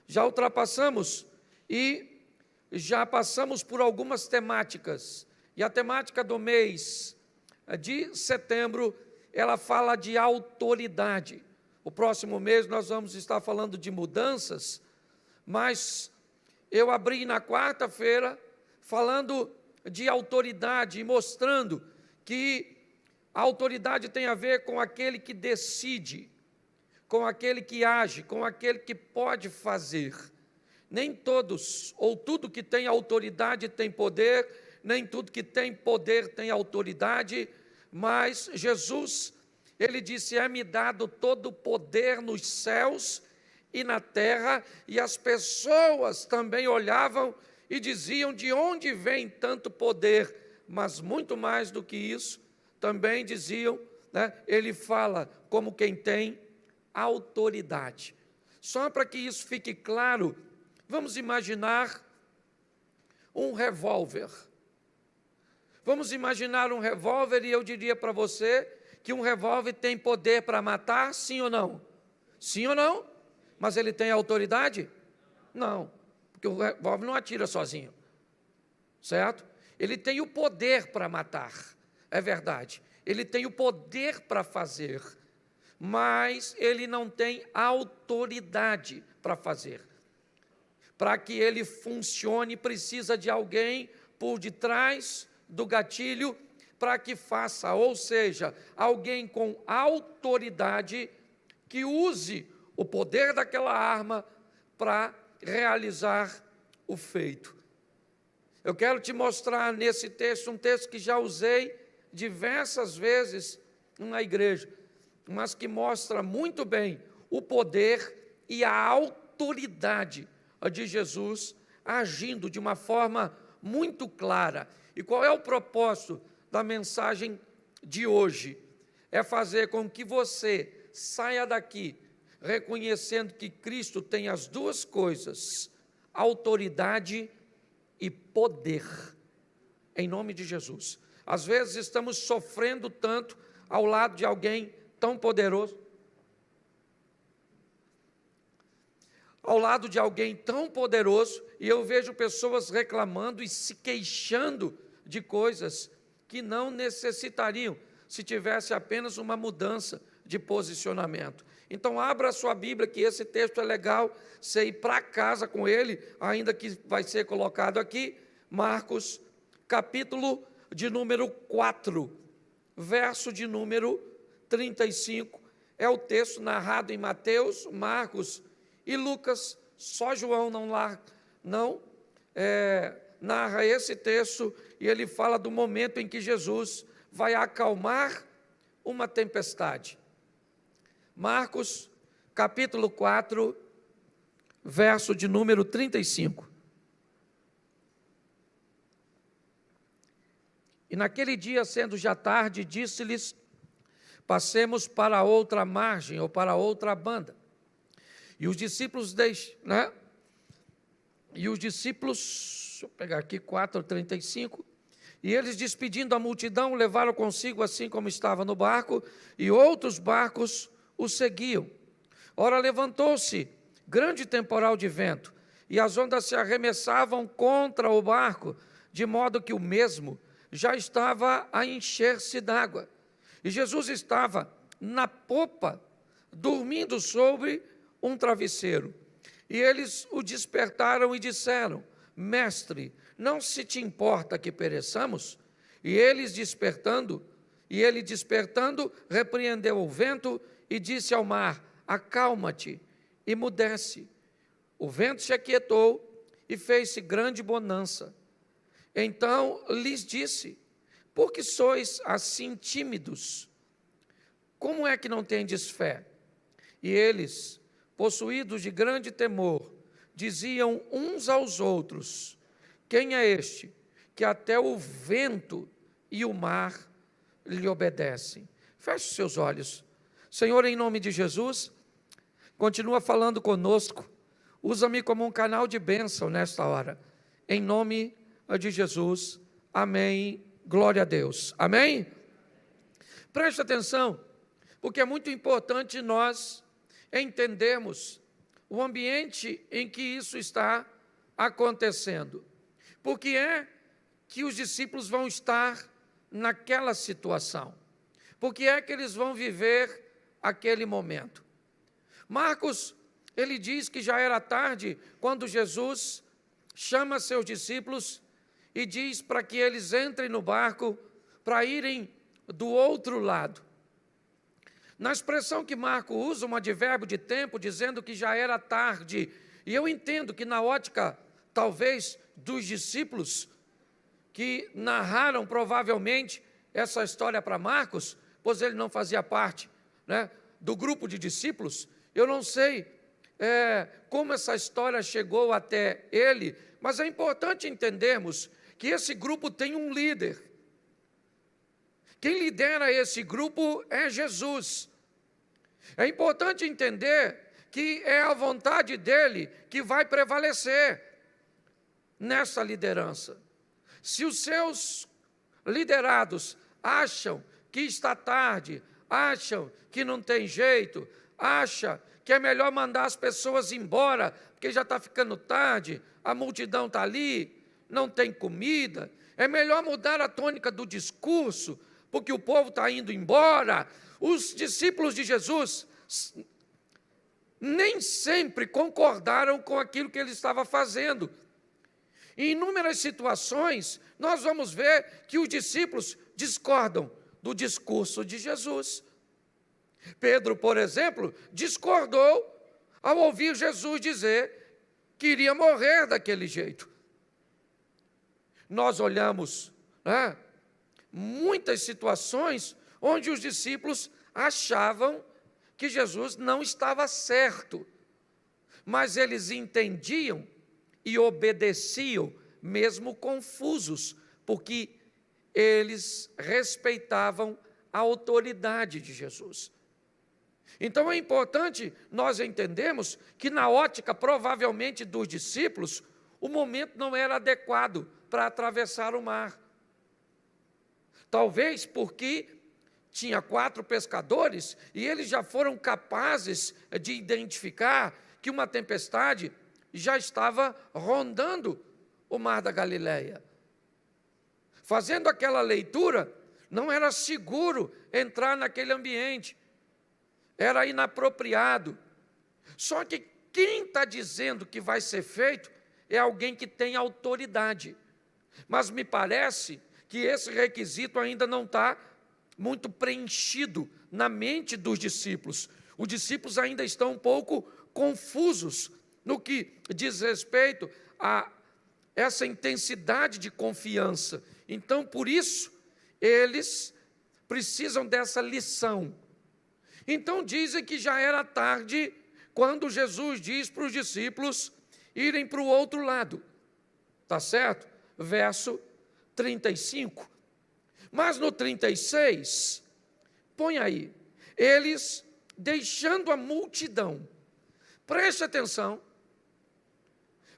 já ultrapassamos e já passamos por algumas temáticas. E a temática do mês de setembro, ela fala de autoridade. O próximo mês nós vamos estar falando de mudanças, mas eu abri na quarta-feira falando de autoridade e mostrando que a autoridade tem a ver com aquele que decide, com aquele que age, com aquele que pode fazer. Nem todos, ou tudo que tem autoridade tem poder, nem tudo que tem poder tem autoridade, mas Jesus, ele disse: é-me dado todo o poder nos céus e na terra, e as pessoas também olhavam e diziam: de onde vem tanto poder? Mas muito mais do que isso, também diziam, ele fala como quem tem autoridade. Só para que isso fique claro, vamos imaginar um revólver. Vamos imaginar um revólver e eu diria para você que um revólver tem poder para matar, sim ou não? Sim ou não? Mas ele tem autoridade? Não, porque o revólver não atira sozinho, certo? Ele tem o poder para matar, é verdade. Ele tem o poder para fazer, mas ele não tem autoridade para fazer. Para que ele funcione, precisa de alguém por detrás do gatilho para que faça, ou seja, alguém com autoridade que use o poder daquela arma para realizar o feito. Eu quero te mostrar nesse texto, um texto que já usei diversas vezes na igreja, mas que mostra muito bem o poder e a autoridade de Jesus agindo de uma forma muito clara. E qual é o propósito da mensagem de hoje? É fazer com que você saia daqui reconhecendo que Cristo tem as duas coisas, autoridade e poder, em nome de Jesus. Às vezes estamos sofrendo tanto ao lado de alguém tão poderoso, e eu vejo pessoas reclamando e se queixando de coisas que não necessitariam se tivesse apenas uma mudança de posicionamento. Então abra a sua Bíblia, que esse texto é legal, você ir para casa com ele, ainda que vai ser colocado aqui, Marcos, capítulo de número 4, verso de número 35, é o texto narrado em Mateus, Marcos e Lucas, só João não narra esse texto, e ele fala do momento em que Jesus vai acalmar uma tempestade. Marcos, capítulo 4, verso de número 35. E naquele dia, sendo já tarde, disse-lhes: passemos para a outra margem, ou para a outra banda. E os discípulos, deixa eu pegar aqui 4:35, e eles, despedindo a multidão, levaram consigo assim como estava no barco, e outros barcos o seguiam. Ora, levantou-se grande temporal de vento, e as ondas se arremessavam contra o barco, de modo que o mesmo já estava a encher-se d'água. E Jesus estava na popa, dormindo sobre um travesseiro. E eles o despertaram e disseram: Mestre, não se te importa que pereçamos? E ele despertando, repreendeu o vento e disse ao mar: acalma-te, e mudece. O vento se aquietou e fez-se grande bonança. Então lhes disse: por que sois assim tímidos? Como é que não tendes fé? E eles, possuídos de grande temor, diziam uns aos outros: quem é este, que até o vento e o mar lhe obedecem? Feche os seus olhos. Senhor, em nome de Jesus, continua falando conosco, usa-me como um canal de bênção nesta hora, em nome de Jesus, amém, glória a Deus, amém? Preste atenção, porque é muito importante nós entendermos o ambiente em que isso está acontecendo. Por que é que os discípulos vão estar naquela situação? Por que é que eles vão viver aquele momento? Marcos, ele diz que já era tarde quando Jesus chama seus discípulos e diz para que eles entrem no barco para irem do outro lado. Na expressão que Marcos usa, um advérbio de tempo, dizendo que já era tarde, e eu entendo que na ótica, talvez, dos discípulos, que narraram provavelmente essa história para Marcos, pois ele não fazia parte, né, do grupo de discípulos, eu não sei como essa história chegou até ele, mas é importante entendermos que esse grupo tem um líder. Quem lidera esse grupo é Jesus. É importante entender que é a vontade dele que vai prevalecer nessa liderança. Se os seus liderados acham que está tarde, acham que não tem jeito, acham que é melhor mandar as pessoas embora, porque já está ficando tarde, a multidão está ali, não tem comida, é melhor mudar a tônica do discurso, porque o povo está indo embora. Os discípulos de Jesus nem sempre concordaram com aquilo que ele estava fazendo. Em inúmeras situações, nós vamos ver que os discípulos discordam do discurso de Jesus. Pedro, por exemplo, discordou ao ouvir Jesus dizer que iria morrer daquele jeito. Nós olhamos, muitas situações onde os discípulos achavam que Jesus não estava certo, mas eles entendiam e obedeciam, mesmo confusos, porque eles respeitavam a autoridade de Jesus. Então é importante nós entendermos que na ótica, provavelmente, dos discípulos, o momento não era adequado para atravessar o mar. Talvez porque tinha 4 pescadores e eles já foram capazes de identificar que uma tempestade já estava rondando o mar da Galileia. Fazendo aquela leitura, não era seguro entrar naquele ambiente, era inapropriado. Só que quem está dizendo que vai ser feito é alguém que tem autoridade. Mas me parece que esse requisito ainda não está muito preenchido na mente dos discípulos. Os discípulos ainda estão um pouco confusos no que diz respeito a essa intensidade de confiança. Então, por isso, eles precisam dessa lição. Então, dizem que já era tarde quando Jesus diz para os discípulos irem para o outro lado. Tá certo? Verso 35. Mas no 36, põe aí, eles deixando a multidão. Preste atenção,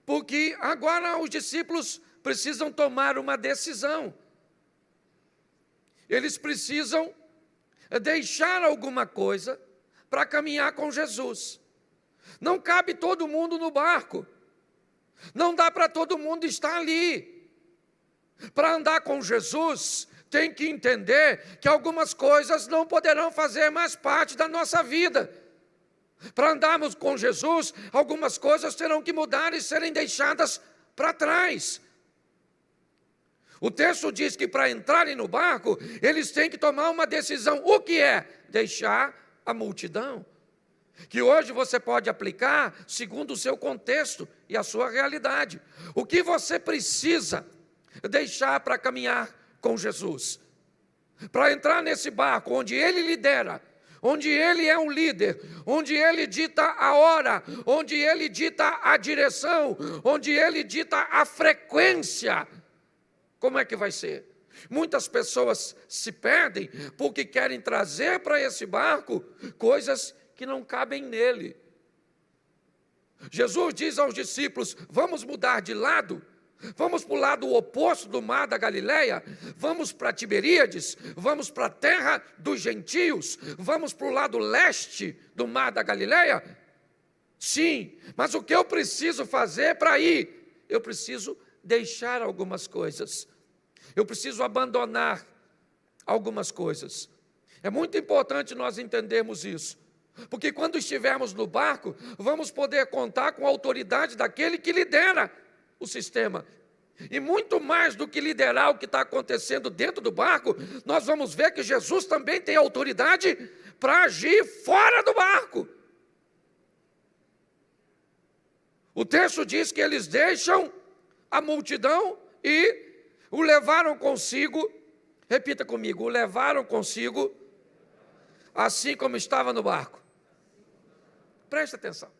porque agora os discípulos precisam tomar uma decisão. Eles precisam deixar alguma coisa para caminhar com Jesus. Não cabe todo mundo no barco. Não dá para todo mundo estar ali. Para andar com Jesus, tem que entender que algumas coisas não poderão fazer mais parte da nossa vida. Para andarmos com Jesus, algumas coisas terão que mudar e serem deixadas para trás. O texto diz que para entrarem no barco, eles têm que tomar uma decisão. O que é? Deixar a multidão. Que hoje você pode aplicar segundo o seu contexto e a sua realidade. O que você precisa deixar para caminhar com Jesus? Para entrar nesse barco onde Ele lidera, onde Ele é um líder, onde Ele dita a hora, onde Ele dita a direção, onde Ele dita a frequência. Como é que vai ser? Muitas pessoas se perdem porque querem trazer para esse barco coisas que não cabem nele. Jesus diz aos discípulos, vamos mudar de lado, vamos para o lado oposto do mar da Galileia, vamos para Tiberíades, vamos para a terra dos gentios, vamos para o lado leste do mar da Galileia. Sim, mas o que eu preciso fazer para ir? Eu preciso deixar algumas coisas. Eu preciso abandonar algumas coisas. É muito importante nós entendermos isso, porque quando estivermos no barco, vamos poder contar com a autoridade daquele que lidera o sistema. E muito mais do que liderar o que está acontecendo dentro do barco, nós vamos ver que Jesus também tem autoridade para agir fora do barco. O texto diz que eles deixam a multidão e o levaram consigo. Repita comigo: o levaram consigo, assim como estava no barco. Preste atenção.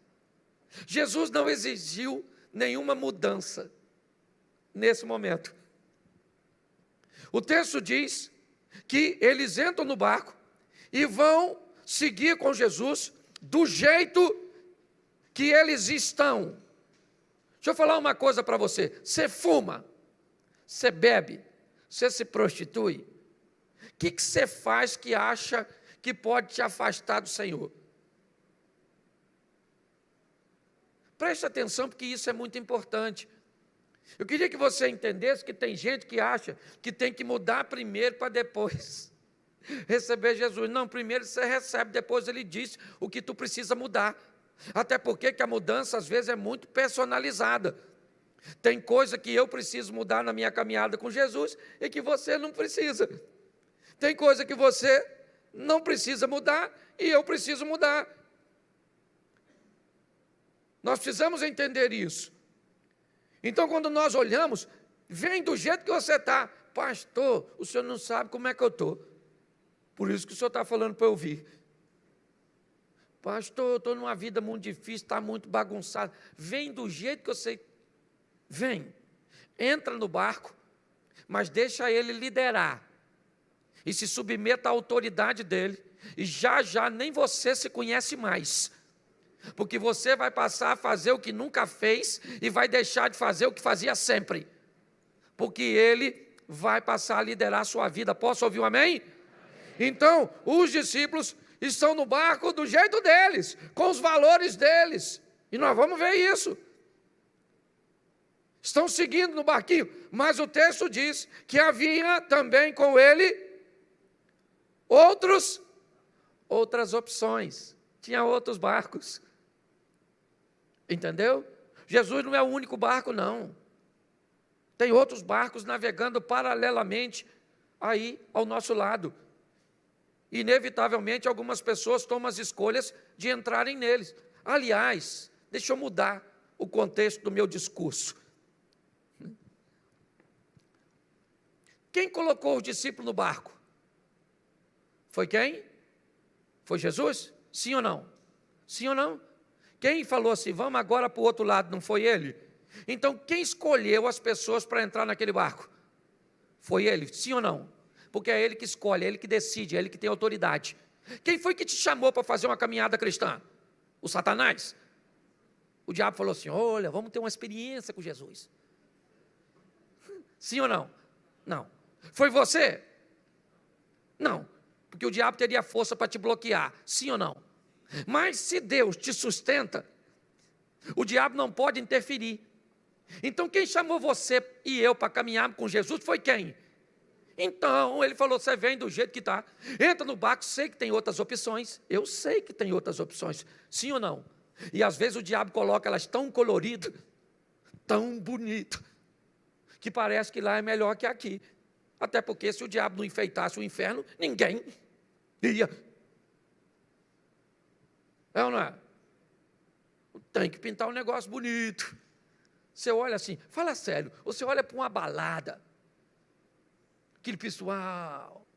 Jesus não exigiu nenhuma mudança nesse momento. O texto diz que eles entram no barco e vão seguir com Jesus do jeito que eles estão. Deixa eu falar uma coisa para você. Você fuma, você bebe, você se prostitui. O que você faz que acha que pode te afastar do Senhor? Preste atenção, porque isso é muito importante. Eu queria que você entendesse que tem gente que acha que tem que mudar primeiro para depois receber Jesus. Não, primeiro você recebe, depois ele diz o que tu precisa mudar. Até porque que a mudança às vezes é muito personalizada. Tem coisa que eu preciso mudar na minha caminhada com Jesus e que você não precisa. Tem coisa que você não precisa mudar e eu preciso mudar. Nós precisamos entender isso. Então, quando nós olhamos, vem do jeito que você está. Pastor, o senhor não sabe como é que eu estou. Por isso que o senhor está falando para eu ouvir. Pastor, eu estou numa vida muito difícil, está muito bagunçado. Vem do jeito que você... Vem, entra no barco, mas deixa ele liderar. E se submeta à autoridade dele. E já nem você se conhece mais. Porque você vai passar a fazer o que nunca fez e vai deixar de fazer o que fazia sempre. Porque ele vai passar a liderar a sua vida. Posso ouvir um amém? Então, os discípulos estão no barco do jeito deles, com os valores deles. E nós vamos ver isso. Estão seguindo no barquinho, mas o texto diz que havia também com ele outras opções. Tinha outros barcos. Entendeu? Jesus não é o único barco, não. Tem outros barcos navegando paralelamente aí ao nosso lado. Inevitavelmente, algumas pessoas tomam as escolhas de entrarem neles. Aliás, deixa eu mudar o contexto do meu discurso. Quem colocou os discípulos no barco? Foi quem? Foi Jesus? Sim ou não? Sim ou não? Quem falou assim, vamos agora para o outro lado, não foi ele? Então, quem escolheu as pessoas para entrar naquele barco? Foi ele, sim ou não? Porque é ele que escolhe, é ele que decide, é ele que tem autoridade. Quem foi que te chamou para fazer uma caminhada cristã? O Satanás? O diabo falou assim, olha, vamos ter uma experiência com Jesus. Sim ou não? Não. Foi você? Não, porque o diabo teria força para te bloquear, sim ou não? Mas se Deus te sustenta, o diabo não pode interferir. Então quem chamou você e eu para caminhar com Jesus foi quem? Então ele falou, você vem do jeito que está, entra no barco, sei que tem outras opções, eu sei que tem outras opções, sim ou não? E às vezes o diabo coloca elas tão coloridas, tão bonito, que parece que lá é melhor que aqui. Até porque se o diabo não enfeitasse o inferno, ninguém ia. É ou não é? Tem que pintar um negócio bonito. Você olha assim, fala sério, você olha para uma balada, aquele pessoal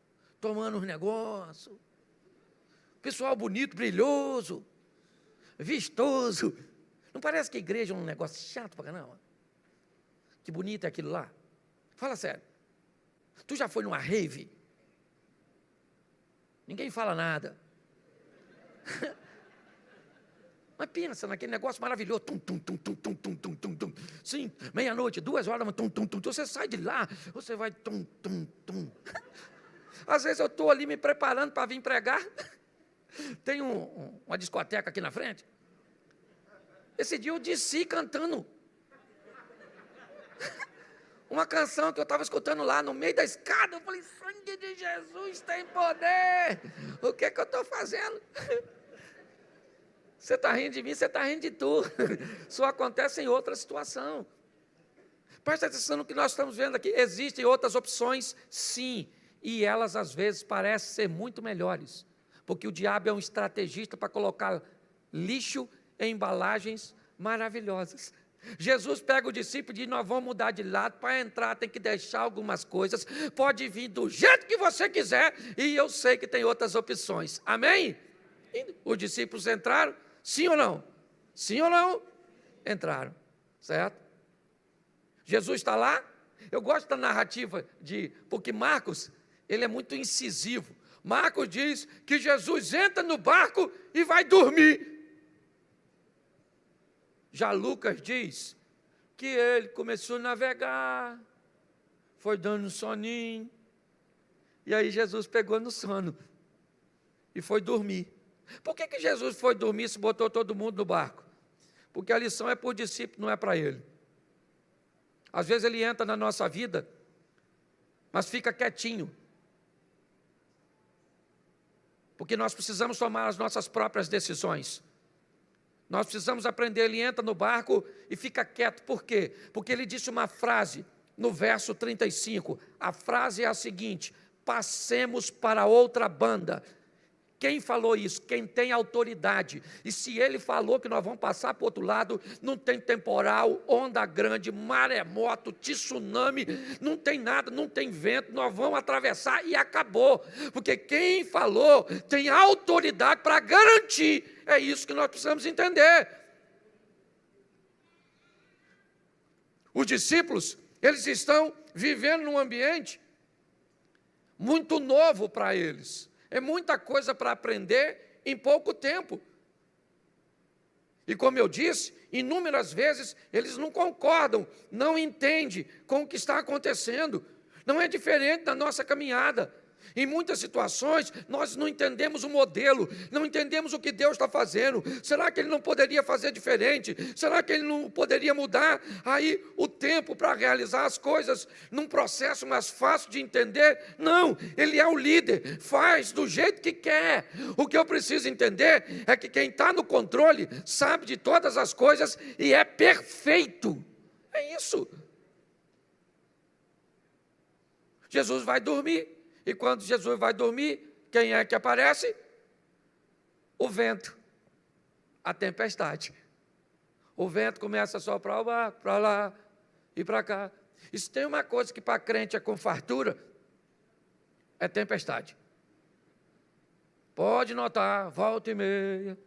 tomando uns negócios, pessoal bonito, brilhoso, vistoso. Não parece que a igreja é um negócio chato para caramba? Que bonito é aquilo lá. Fala sério. Tu já foi numa rave? Ninguém fala nada. Mas pensa naquele negócio maravilhoso. Tum, tum, tum, tum, tum, tum, tum, tum, tum. Sim, meia-noite, 2 horas, tum, tum, tum. Você sai de lá, você vai tum, tum, tum. Às vezes eu estou ali me preparando para vir pregar. Tem uma discoteca aqui na frente. Esse dia eu desci cantando uma canção que eu estava escutando lá no meio da escada. Eu falei, sangue de Jesus tem poder. O que eu estou fazendo? Você está rindo de mim, você está rindo de tu. Só acontece em outra situação. Presta atenção no que nós estamos vendo aqui. Existem outras opções, sim. E elas, às vezes, parecem ser muito melhores. Porque o diabo é um estrategista para colocar lixo em embalagens maravilhosas. Jesus pega o discípulo e diz, nós vamos mudar de lado, para entrar tem que deixar algumas coisas, pode vir do jeito que você quiser, e eu sei que tem outras opções. Amém? E os discípulos entraram, sim ou não? Sim ou não? Entraram, certo? Jesus está lá. Eu gosto da narrativa, porque Marcos, ele é muito incisivo. Marcos diz que Jesus entra no barco e vai dormir. Já Lucas diz que ele começou a navegar, foi dando um soninho, e aí Jesus pegou no sono e foi dormir. Por que Jesus foi dormir se botou todo mundo no barco? Porque a lição é para o discípulo, não é para ele. Às vezes ele entra na nossa vida, mas fica quietinho. Porque nós precisamos tomar as nossas próprias decisões. Nós precisamos aprender, ele entra no barco e fica quieto. Por quê? Porque ele disse uma frase no verso 35. A frase é a seguinte: passemos para outra banda. Quem falou isso? Quem tem autoridade. E se ele falou que nós vamos passar para o outro lado, não tem temporal, onda grande, maremoto, tsunami, não tem nada, não tem vento, nós vamos atravessar e acabou. Porque quem falou tem autoridade para garantir. É isso que nós precisamos entender. Os discípulos, eles estão vivendo num ambiente muito novo para eles. É muita coisa para aprender em pouco tempo. E como eu disse, inúmeras vezes eles não concordam, não entendem com o que está acontecendo. Não é diferente da nossa caminhada. Em muitas situações, nós não entendemos o modelo, não entendemos o que Deus está fazendo. Será que Ele não poderia fazer diferente? Será que Ele não poderia mudar aí o tempo para realizar as coisas num processo mais fácil de entender? Não, Ele é o líder, faz do jeito que quer. O que eu preciso entender é que quem está no controle sabe de todas as coisas e é perfeito. É isso. Jesus vai dormir. E quando Jesus vai dormir, quem é que aparece? O vento, a tempestade. O vento começa a soprar o barco, para lá e para cá. E se tem uma coisa que para crente é com fartura, é tempestade. Pode notar, volta e meia,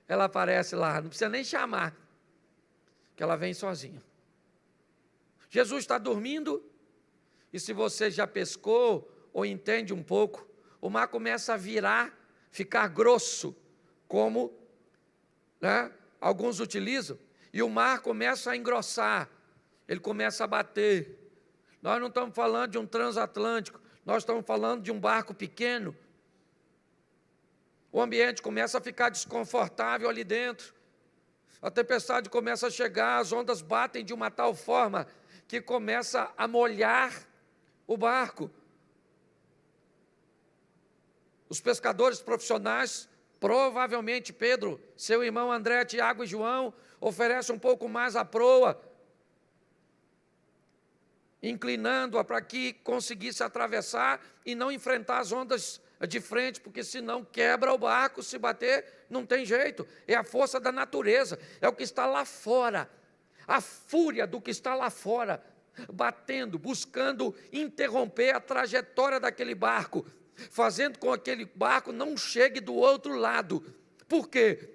ela aparece lá, não precisa nem chamar, que ela vem sozinha. Jesus está dormindo, e se você já pescou, ou entende um pouco, o mar começa a virar, ficar grosso, como alguns utilizam, e o mar começa a engrossar, ele começa a bater. Nós não estamos falando de um transatlântico, nós estamos falando de um barco pequeno. O ambiente começa a ficar desconfortável ali dentro, a tempestade começa a chegar, as ondas batem de uma tal forma que começa a molhar o barco. Os pescadores profissionais, provavelmente Pedro, seu irmão André, Tiago e João, oferecem um pouco mais a proa, inclinando-a para que conseguisse atravessar e não enfrentar as ondas de frente, porque senão quebra o barco, se bater, não tem jeito. É a força da natureza, é o que está lá fora, a fúria do que está lá fora, batendo, buscando interromper a trajetória daquele barco, fazendo com que aquele barco não chegue do outro lado. Por quê?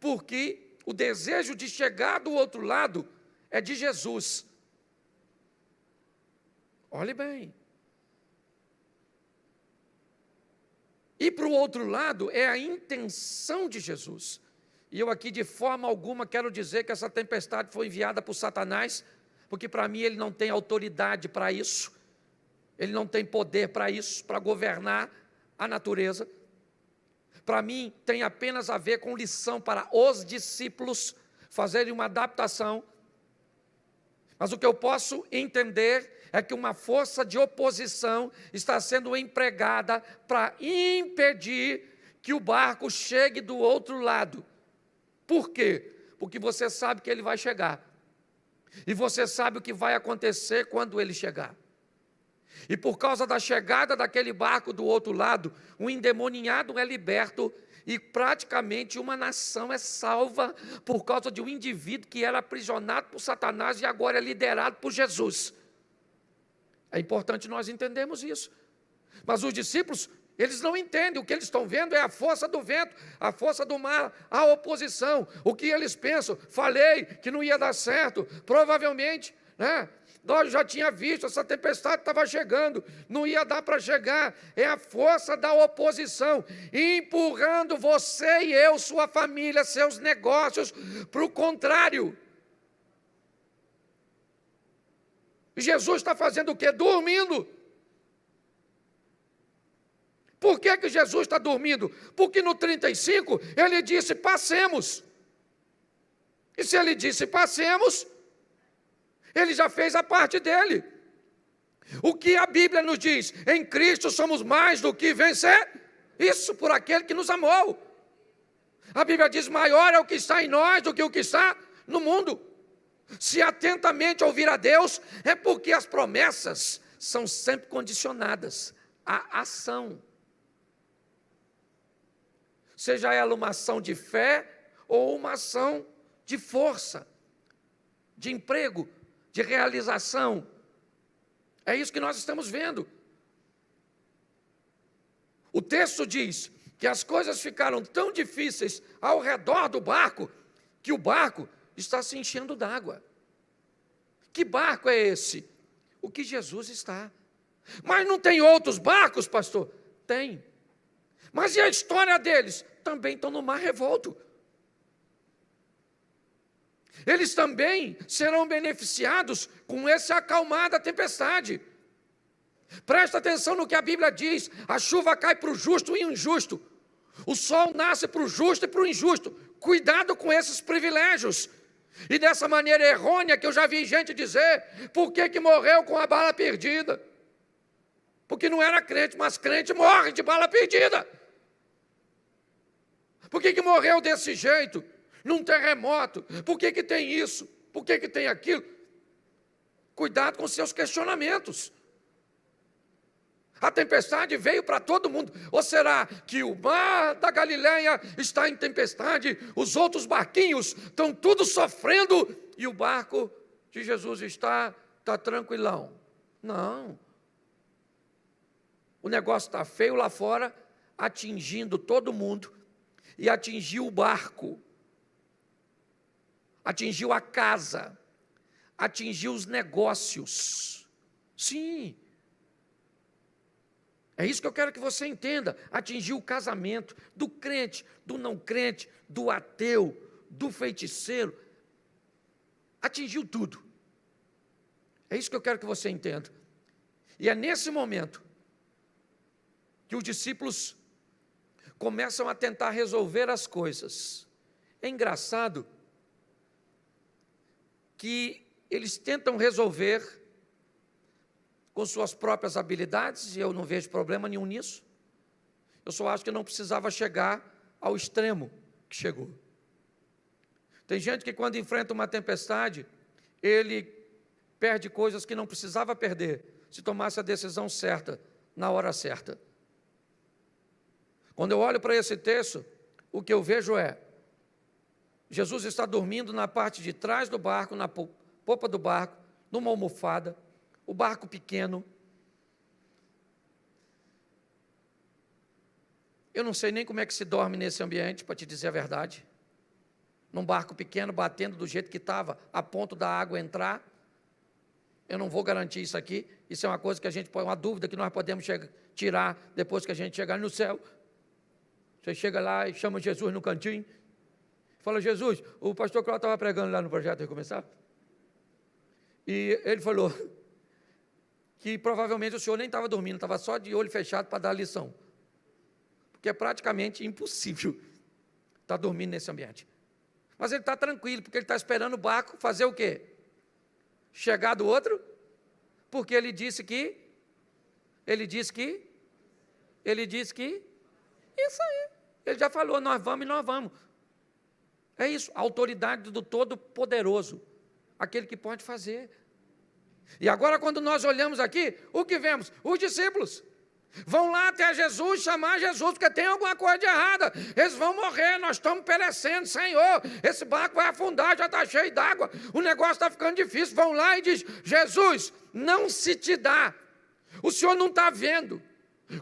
Porque o desejo de chegar do outro lado é de Jesus. Olhe bem. E para o outro lado é a intenção de Jesus. E eu aqui de forma alguma quero dizer que essa tempestade foi enviada por Satanás, porque para mim ele não tem autoridade para isso. Ele não tem poder para isso, para governar a natureza. Para mim, tem apenas a ver com lição para os discípulos, fazerem uma adaptação, mas o que eu posso entender é que uma força de oposição está sendo empregada para impedir que o barco chegue do outro lado. Por quê? Porque você sabe que ele vai chegar. E você sabe o que vai acontecer quando ele chegar. E por causa da chegada daquele barco do outro lado, um endemoniado é liberto e praticamente uma nação é salva por causa de um indivíduo que era aprisionado por Satanás e agora é liderado por Jesus. É importante nós entendermos isso. Mas os discípulos, eles não entendem, o que eles estão vendo é a força do vento, a força do mar, a oposição. O que eles pensam? Falei que não ia dar certo, provavelmente, né? Nós já tinha visto, essa tempestade estava chegando, não ia dar para chegar. É a força da oposição, empurrando você e eu, sua família, seus negócios, para o contrário. Jesus está fazendo o quê? Dormindo. Por que Jesus está dormindo? Porque no 35 ele disse, passemos. E se ele disse, passemos, ele já fez a parte dele. O que a Bíblia nos diz? Em Cristo somos mais do que vencer. Isso por aquele que nos amou. A Bíblia diz, maior é o que está em nós do que o que está no mundo. Se atentamente ouvir a Deus, é porque as promessas são sempre condicionadas à ação. Seja ela uma ação de fé ou uma ação de força, de emprego, de realização. É isso que nós estamos vendo. O texto diz que as coisas ficaram tão difíceis ao redor do barco, que o barco está se enchendo d'água. Que barco é esse? O que Jesus está. Mas não tem outros barcos, pastor? Tem. Mas e a história deles? Também estão no mar revolto. Eles também serão beneficiados com esse acalmar da tempestade. Presta atenção no que a Bíblia diz, a chuva cai para o justo e injusto, o sol nasce para o justo e para o injusto. Cuidado com esses privilégios. E dessa maneira errônea que eu já vi gente dizer, por que morreu com a bala perdida? Porque não era crente, mas crente morre de bala perdida. Por que morreu desse jeito? Num terremoto? Por que tem isso? Por que tem aquilo? Cuidado com seus questionamentos. A tempestade veio para todo mundo. Ou será que o mar da Galileia está em tempestade, os outros barquinhos estão tudo sofrendo e o barco de Jesus está tranquilão? Não. O negócio está feio lá fora, atingindo todo mundo, e atingiu o barco, atingiu a casa, atingiu os negócios. Sim. É isso que eu quero que você entenda. Atingiu o casamento do crente, do não crente, do ateu, do feiticeiro. Atingiu tudo. É isso que eu quero que você entenda. E é nesse momento que os discípulos começam a tentar resolver as coisas. É engraçado que eles tentam resolver com suas próprias habilidades, e eu não vejo problema nenhum nisso. Eu só acho que não precisava chegar ao extremo que chegou. Tem gente que quando enfrenta uma tempestade, ele perde coisas que não precisava perder, se tomasse a decisão certa, na hora certa. Quando eu olho para esse texto, o que eu vejo é, Jesus está dormindo na parte de trás do barco, na popa do barco, numa almofada, o barco pequeno. Eu não sei nem como é que se dorme nesse ambiente, para te dizer a verdade. Num barco pequeno, batendo do jeito que estava, a ponto da água entrar. Eu não vou garantir isso aqui. Isso é uma coisa que a gente pode, uma dúvida que nós podemos tirar depois que a gente chegar no céu. Você chega lá e chama Jesus no cantinho. Fala, Jesus, o pastor Cláudio estava pregando lá no Projeto Recomeçar. E ele falou que provavelmente o senhor nem estava dormindo, estava só de olho fechado para dar a lição. Porque é praticamente impossível estar dormindo nesse ambiente. Mas ele está tranquilo, porque ele está esperando o barco fazer o quê? Chegar do outro, porque ele disse que, isso aí, ele já falou, nós vamos e nós vamos. É isso, a autoridade do Todo-Poderoso, aquele que pode fazer. E agora, quando nós olhamos aqui, o que vemos? Os discípulos vão lá até Jesus, chamar Jesus, porque tem alguma coisa de errada. Eles vão morrer, nós estamos perecendo, Senhor, esse barco vai afundar, já está cheio d'água, o negócio está ficando difícil. Vão lá e diz: Jesus, não se te dá, o Senhor não está vendo.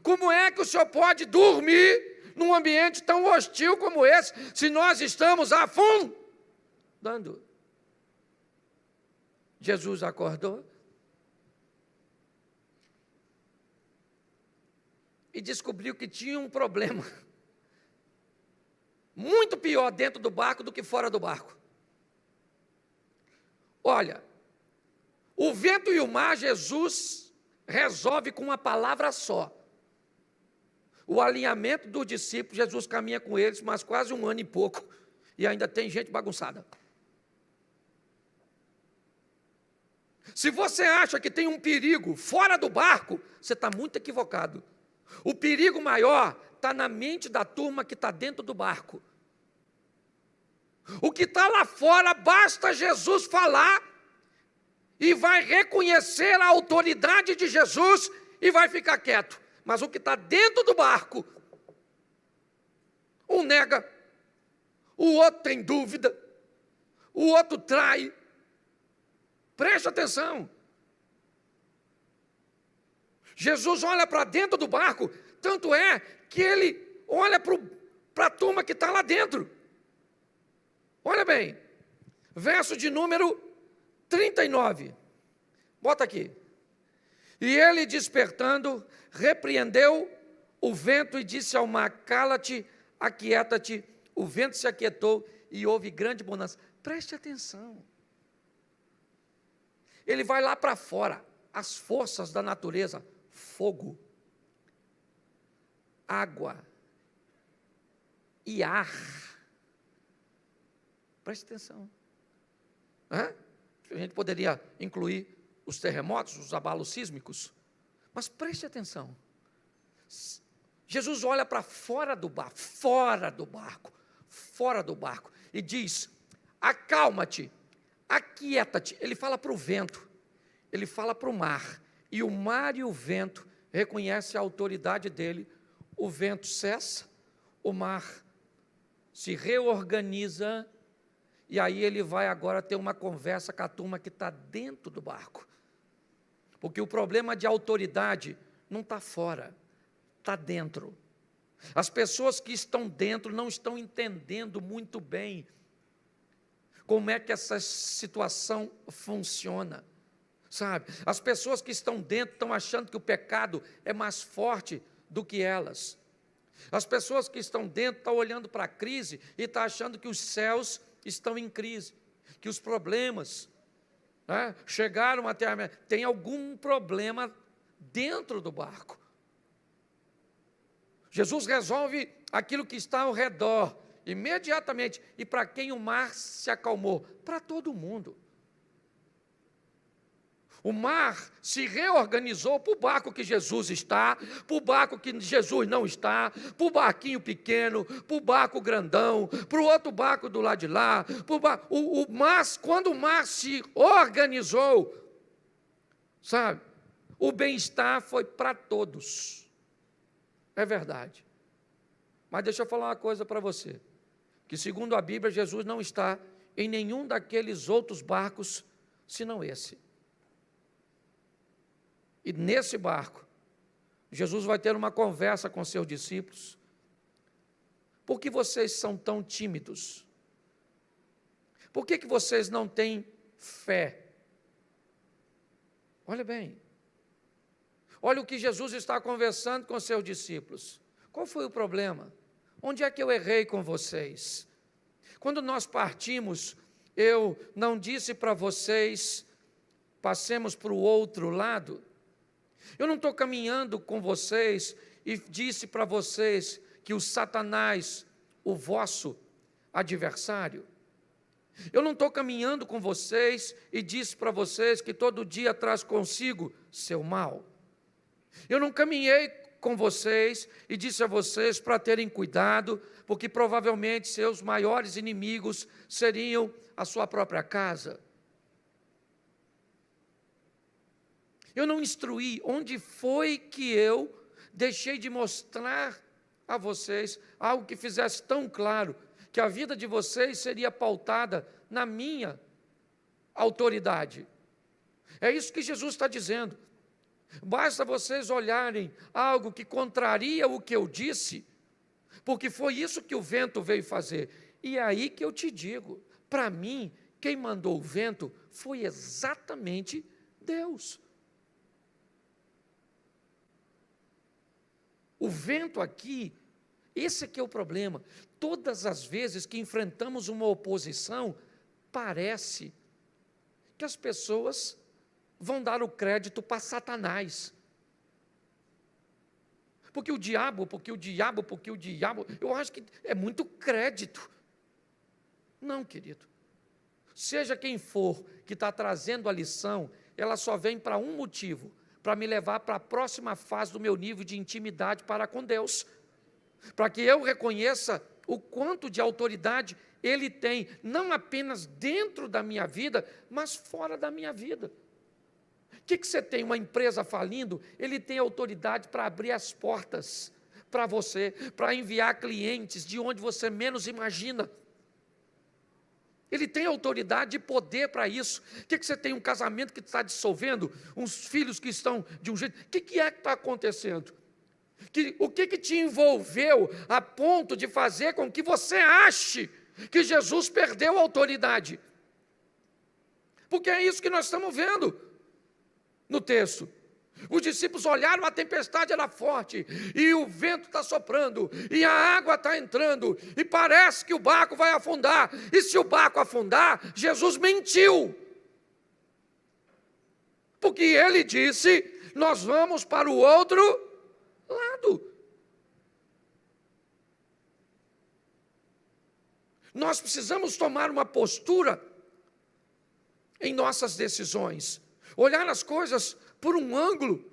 Como é que o Senhor pode dormir num ambiente tão hostil como esse, se nós estamos afundando? Jesus acordou e descobriu que tinha um problema muito pior dentro do barco do que fora do barco. Olha, o vento e o mar, Jesus resolve com uma palavra só. O alinhamento dos discípulos, Jesus caminha com eles, mas quase 1 ano e pouco, e ainda tem gente bagunçada. Se você acha que tem um perigo fora do barco, você está muito equivocado. O perigo maior está na mente da turma que está dentro do barco. O que está lá fora, basta Jesus falar e vai reconhecer a autoridade de Jesus e vai ficar quieto. Mas o que está dentro do barco, um nega, o outro tem dúvida, o outro trai. Preste atenção. Jesus olha para dentro do barco, tanto é que ele olha para a turma que está lá dentro. Olha bem, verso de número 39, bota aqui. E ele, despertando, repreendeu o vento e disse ao mar: cala-te, aquieta-te. O vento se aquietou e houve grande bonança. Preste atenção. Ele vai lá para fora, as forças da natureza, fogo, água e ar. Preste atenção. A gente poderia incluir os terremotos, os abalos sísmicos, mas preste atenção. Jesus olha para fora do barco, e diz: acalma-te, aquieta-te. Ele fala para o vento, ele fala para o mar, e o mar e o vento reconhecem a autoridade dele. O vento cessa, o mar se reorganiza, e aí ele vai agora ter uma conversa com a turma que está dentro do barco. Porque o problema de autoridade não está fora, está dentro. As pessoas que estão dentro não estão entendendo muito bem como é que essa situação funciona, sabe? As pessoas que estão dentro estão achando que o pecado é mais forte do que elas. As pessoas que estão dentro estão olhando para a crise e estão achando que os céus estão em crise, que os problemas chegaram até a... Tem algum problema dentro do barco. Jesus resolve aquilo que está ao redor, imediatamente. E para quem o mar se acalmou? Para todo mundo. O mar se reorganizou para o barco que Jesus está, para o barco que Jesus não está, para o barquinho pequeno, para o barco grandão, para o outro barco do lado de lá. Quando o mar se organizou, sabe, o bem-estar foi para todos. É verdade. Mas deixa eu falar uma coisa para você, que segundo a Bíblia, Jesus não está em nenhum daqueles outros barcos, senão esse. E nesse barco, Jesus vai ter uma conversa com seus discípulos. Por que vocês são tão tímidos? Por que vocês não têm fé? Olha bem. Olha o que Jesus está conversando com seus discípulos. Qual foi o problema? Onde é que eu errei com vocês? Quando nós partimos, eu não disse para vocês, passemos para o outro lado? Eu não estou caminhando com vocês e disse para vocês que o Satanás, o vosso adversário, Eu não estou caminhando com vocês e disse para vocês que todo dia traz consigo seu mal. Eu não caminhei com vocês e disse a vocês para terem cuidado, porque provavelmente seus maiores inimigos seriam a sua própria casa. Eu não instruí onde foi que eu deixei de mostrar a vocês algo que fizesse tão claro que a vida de vocês seria pautada na minha autoridade. É isso que Jesus está dizendo. Basta vocês olharem algo que contraria o que eu disse, porque foi isso que o vento veio fazer. E é aí que eu te digo, para mim, quem mandou o vento foi exatamente Deus. O vento aqui, esse aqui é o problema. Todas as vezes que enfrentamos uma oposição, parece que as pessoas vão dar o crédito para Satanás. Porque o diabo, eu acho que é muito crédito. Não, querido. Seja quem for que está trazendo a lição, ela só vem para um motivo, para me levar para a próxima fase do meu nível de intimidade para com Deus. Para que eu reconheça o quanto de autoridade Ele tem, não apenas dentro da minha vida, mas fora da minha vida. O que você tem? Uma empresa falindo, ele tem autoridade para abrir as portas para você, para enviar clientes de onde você menos imagina. Ele tem autoridade e poder para isso. O que você tem? Um casamento que está dissolvendo, uns filhos que estão de um jeito. O que é que está acontecendo? O que te envolveu a ponto de fazer com que você ache que Jesus perdeu a autoridade? Porque é isso que nós estamos vendo no texto. Os discípulos olharam, a tempestade era forte, e o vento está soprando, e a água está entrando, e parece que o barco vai afundar, e se o barco afundar, Jesus mentiu, porque ele disse, nós vamos para o outro lado. Nós precisamos tomar uma postura em nossas decisões, olhar as coisas por um ângulo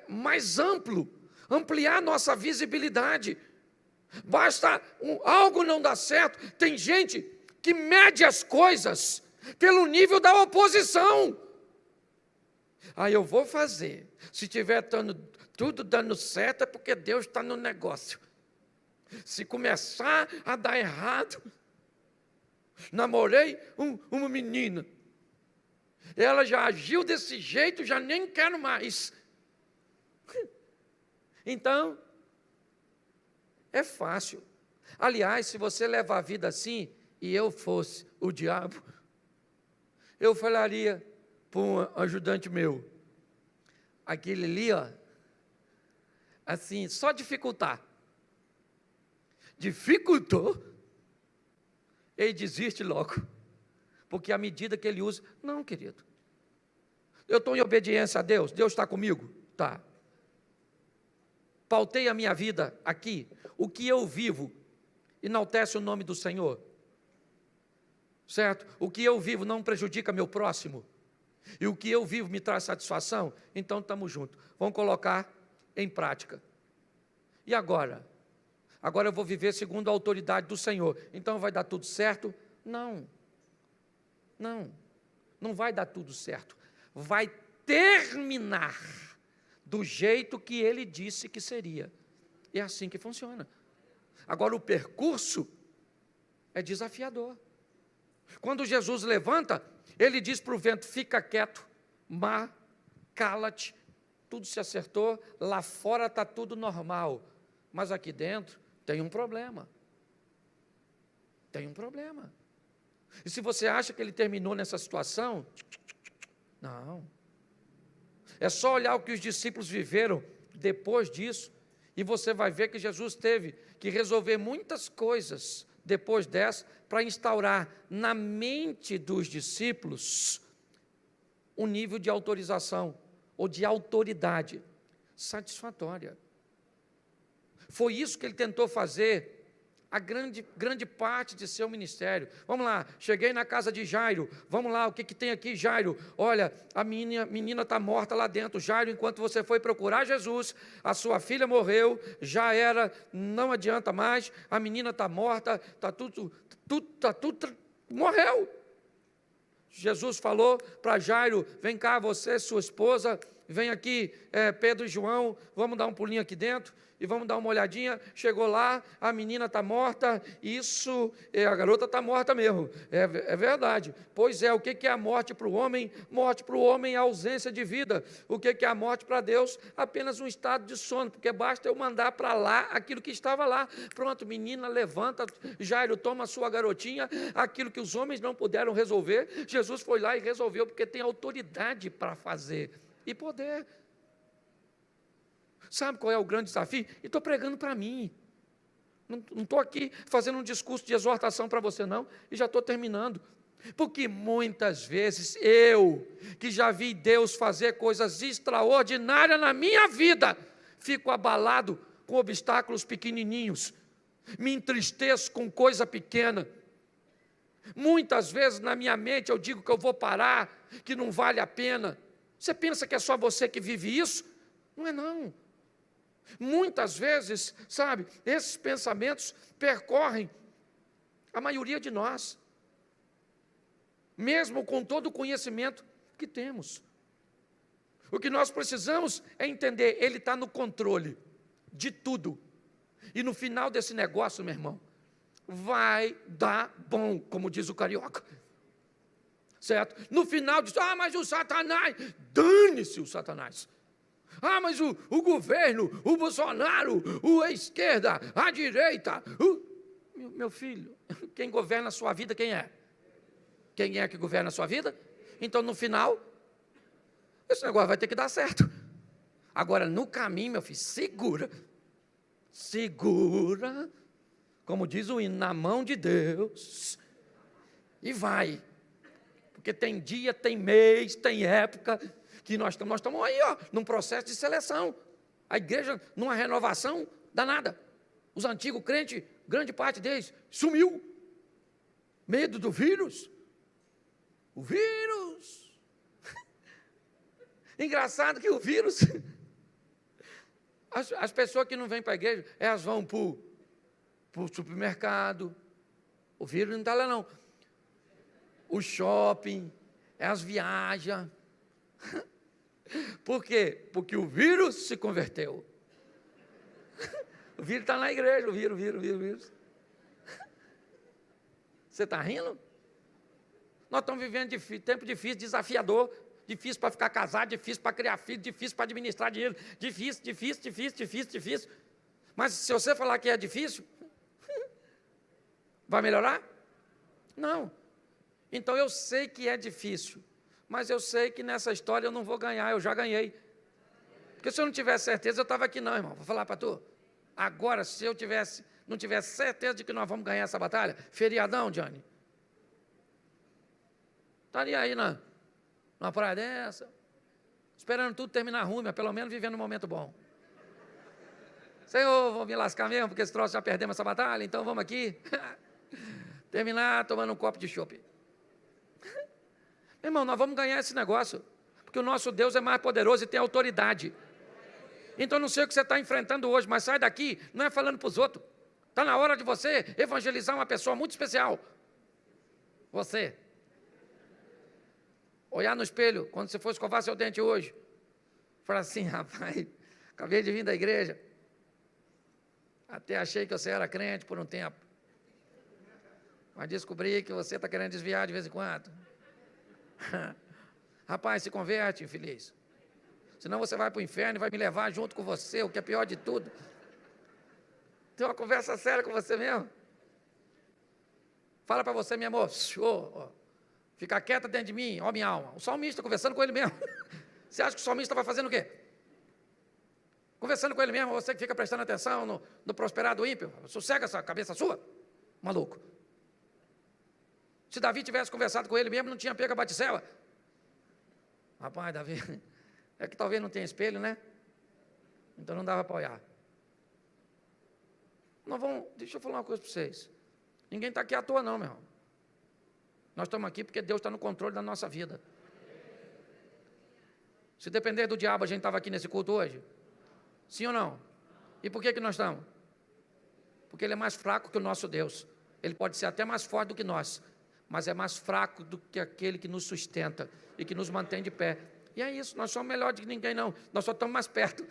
mais amplo, ampliar nossa visibilidade. Basta algo não dar certo. Tem gente que mede as coisas pelo nível da oposição. Eu vou fazer. Se tiver tudo dando certo, é porque Deus está no negócio. Se começar a dar errado, namorei uma menina. Ela já agiu desse jeito, já nem quero mais. Então, é fácil. Aliás, se você levar a vida assim, e eu fosse o diabo, eu falaria para um ajudante meu, aquele ali, assim, só dificultar. Dificultou, ele desiste logo. Porque à medida que ele usa, não, querido, eu estou em obediência a Deus, Deus está comigo? Tá. Pautei a minha vida aqui, o que eu vivo, enaltece o nome do Senhor, certo? O que eu vivo não prejudica meu próximo, e o que eu vivo me traz satisfação, então estamos juntos, vamos colocar em prática. E agora? Agora eu vou viver segundo a autoridade do Senhor, então vai dar tudo certo? Não. Não vai dar tudo certo. Vai terminar do jeito que ele disse que seria. É assim que funciona. Agora, o percurso é desafiador. Quando Jesus levanta, ele diz para o vento, fica quieto, mar, cala-te, tudo se acertou, lá fora está tudo normal, mas aqui dentro tem um problema. Tem um problema. E se você acha que ele terminou nessa situação, não. É só olhar o que os discípulos viveram depois disso, e você vai ver que Jesus teve que resolver muitas coisas depois dessa, para instaurar na mente dos discípulos um nível de autorização, ou de autoridade satisfatória. Foi isso que ele tentou fazer a grande parte de seu ministério. Vamos lá, cheguei na casa de Jairo, vamos lá, o que tem aqui, Jairo? Olha, a menina está morta lá dentro. Jairo, enquanto você foi procurar Jesus, a sua filha morreu, já era, não adianta mais, a menina está morta, está tudo, morreu. Jesus falou para Jairo, vem cá você, sua esposa, vem aqui, Pedro e João, vamos dar um pulinho aqui dentro, e vamos dar uma olhadinha. Chegou lá, a menina está morta, a garota está morta mesmo, é verdade. Pois é, o que é a morte para o homem? Morte para o homem é ausência de vida. O que é a morte para Deus? Apenas um estado de sono, porque basta eu mandar para lá aquilo que estava lá. Pronto, menina, levanta, Jairo, toma a sua garotinha, aquilo que os homens não puderam resolver, Jesus foi lá e resolveu, porque tem autoridade para fazer e poder. Sabe qual é o grande desafio? E estou pregando para mim. Não estou aqui fazendo um discurso de exortação para você, não. E já estou terminando. Porque muitas vezes eu, que já vi Deus fazer coisas extraordinárias na minha vida, fico abalado com obstáculos pequenininhos. Me entristeço com coisa pequena. Muitas vezes na minha mente eu digo que eu vou parar, que não vale a pena. Você pensa que é só você que vive isso? Não é não. Muitas vezes, sabe, esses pensamentos percorrem a maioria de nós, mesmo com todo o conhecimento que temos. O que nós precisamos é entender, Ele está no controle de tudo. E no final desse negócio, meu irmão, vai dar bom, como diz o carioca. Certo? No final diz, mas o Satanás, dane-se o Satanás. Mas o governo, o Bolsonaro, a esquerda, a direita. Meu filho, quem governa a sua vida, quem é? Quem é que governa a sua vida? Então, no final, esse negócio vai ter que dar certo. Agora, no caminho, meu filho, segura. Segura, como diz o hino, na mão de Deus. E vai. Porque tem dia, tem mês, tem época que nós estamos aí, num processo de seleção. A igreja, numa renovação danada. Os antigos crentes, grande parte deles, sumiu. Medo do vírus. O vírus. Engraçado que o vírus... As pessoas que não vêm para a igreja, elas vão para o supermercado. O vírus não está lá, não. O shopping, elas viajam. Por quê? Porque o vírus se converteu. O vírus está na igreja, o vírus. Você está rindo? Nós estamos vivendo tempo difícil, desafiador, difícil para ficar casado, difícil para criar filho, difícil para administrar dinheiro, difícil. Mas se você falar que é difícil, vai melhorar? Não. Então eu sei que é difícil, mas eu sei que nessa história eu não vou ganhar, eu já ganhei. Porque se eu não tivesse certeza, eu estava aqui não, irmão, vou falar para tu. Agora, se eu não tivesse certeza de que nós vamos ganhar essa batalha, feriadão, Johnny, estaria aí numa praia dessa, esperando tudo terminar ruim, mas pelo menos vivendo um momento bom. Senhor, vou me lascar mesmo, porque esse troço já perdemos essa batalha, então vamos aqui terminar tomando um copo de chopp. Meu irmão, nós vamos ganhar esse negócio, porque o nosso Deus é mais poderoso e tem autoridade. Então, não sei o que você está enfrentando hoje, mas sai daqui, não é falando para os outros. Está na hora de você evangelizar uma pessoa muito especial. Você. Olhar no espelho, quando você for escovar seu dente hoje. Falar assim, rapaz, acabei de vir da igreja. Até achei que você era crente por um tempo. Mas descobri que você está querendo desviar de vez em quando. Rapaz, se converte, infeliz. Senão você vai para o inferno e vai me levar junto com você, o que é pior de tudo. Tem uma conversa séria com você mesmo. Fala para você, meu amor, fica quieta dentro de mim, ó minha alma. O salmista conversando com ele mesmo. Você acha que o salmista vai fazendo o quê? Conversando com ele mesmo, você que fica prestando atenção no prosperar do ímpio. Sossega essa cabeça sua, maluco. Se Davi tivesse conversado com ele mesmo, não tinha pego a Batseba. Rapaz, Davi, é que talvez não tenha espelho, né? Então não dava para olhar. Deixa eu falar uma coisa para vocês. Ninguém está aqui à toa não, meu irmão. Nós estamos aqui porque Deus está no controle da nossa vida. Se depender do diabo, a gente estava aqui nesse culto hoje? Sim ou não? E por que nós estamos? Porque ele é mais fraco que o nosso Deus. Ele pode ser até mais forte do que nós, mas é mais fraco do que aquele que nos sustenta e que nos mantém de pé. E é isso, nós somos melhores do que ninguém não, nós só estamos mais perto.